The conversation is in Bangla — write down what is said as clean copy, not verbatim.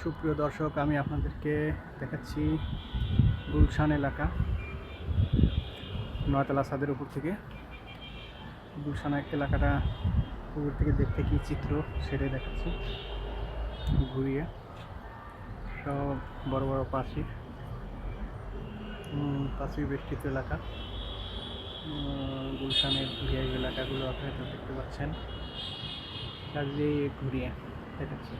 সুপ্রিয় দর্শক, আমি আপনাদেরকে দেখাচ্ছি গুলশান এলাকা, নয়তলা ছাদের উপর থেকে। গুলশান এলাকাটা উপর থেকে দেখতে কি চিত্র সেটাই দেখাচ্ছি ঘুরিয়ে। সব বড় বড় প্রাচীর বেষ্টিত এলাকা। গুলশানের ভিআইপি এলাকাগুলো আপনারা দেখতে পাচ্ছেন, কাজে ঘুরিয়ে দেখাচ্ছি।